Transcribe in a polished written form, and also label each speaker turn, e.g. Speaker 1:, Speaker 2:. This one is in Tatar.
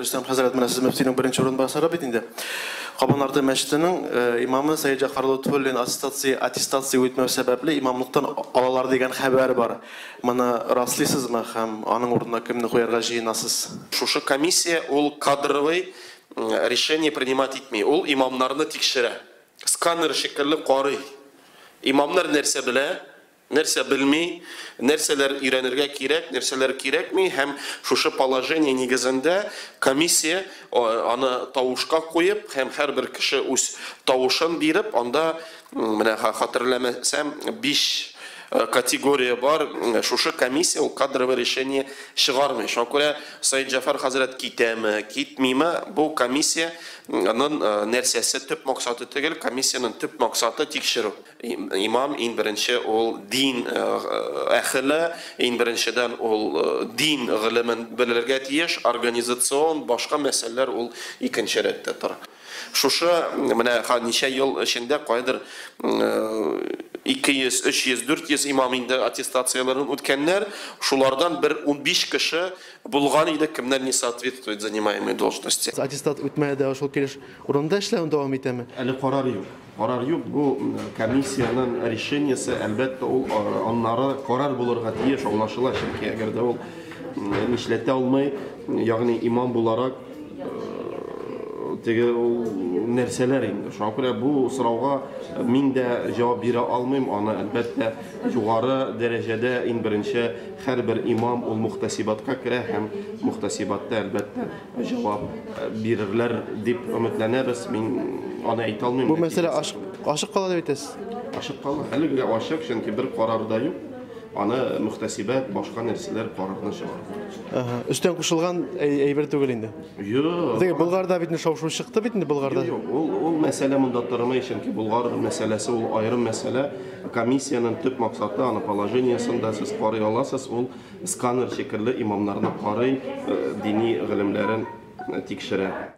Speaker 1: Рөстәм хәзрәт менә сез мөфтинең беренче урынбасары бит инде. Кабаннарда мәчетенең имамы Сәйид Җафарлы Тufлин аттестация үтмәү сәбәпле имамлыктан алалар дигән хәбәр бар. Моны раслыйсызмы һәм аның урынына кемне куярга җыенасыз?
Speaker 2: Шушы комиссия ул кадровый решение принимать итми. Ул имамнарны тикшерә. Сканер шикелле карый. Имамнар нәрсә белә, нәрсә белми, нәрсәләр өйрәнергә кирәк, нәрсәләр кирәкми, һәм шушы положение нигезендә комиссия аны тавышка куеп, һәм һәрбер кеше үз тавышын биреп, анда менә хәтерләмәсәм 5 категория бар. Шушы комиссия ул кадровое решение чыгармый. Шуңа күрә Сәйид Җафар хәзрәт китәме, китмиме, бу комиссияның нәрсәсе төп максаты түгел, комиссияның төп максаты тикшерү. Имам иң беренче ул дин әһле, иң беренчедән ул дин гылымын белергә тиеш, организацион башка мәсьәләләр ул икенче рәттә тора. Шушы менә ничә ел эчендә кайдыр 200, 300, 400 имам инде аттестацияларын үткәннәр, шулардан бер 15 кеше булган иде, кемнәр не соответствует занимаемой должности.
Speaker 1: Аттестат үтмәде, шул килеш урында эшләүен дәвам итәме?
Speaker 2: Әле карар юк. Карар юк. Бу комиссияның решениесе, әлбәттә, ул аннары карар булырга тиеш, аңлашыла, чөнки әгәр дә ул нишләтә алмый, ягъни имам буларак теге нәрсәләр инде. Шуңа күрә бу сорауга мин дә җавап бирә алмыйм. Аны әлбәттә югары дәрәҗәдә иң беренче һәрбер имам ул мухтасибатка керә һәм мухтасибатта әлбәттә җавап бирерләр дип өметләнәбез. Мин аны әйтә алмыйм.
Speaker 1: Бу мәсьәлә ачык кала дип әйтәсез.
Speaker 2: Ачык кала. Әлегә ачык, чөнки бер карар да юк. Аны мухтасибат башка нәрсәләр карарны чыгар.
Speaker 1: Өстән кушылган әйбер түгел инде.
Speaker 2: Юк.
Speaker 1: Теге Булгарда бит шау-шу чыкты бит инде Булгарда.
Speaker 2: Юк, ул мәсьәлә монда тормый, чөнки Булгар мәсьәләсе ул аерым мәсьәлә. Комиссияның төп максаты аны положениесында сез карый аласыз, ул сканер шикелле имамнарны карый, дини гылымнарын тикшерә.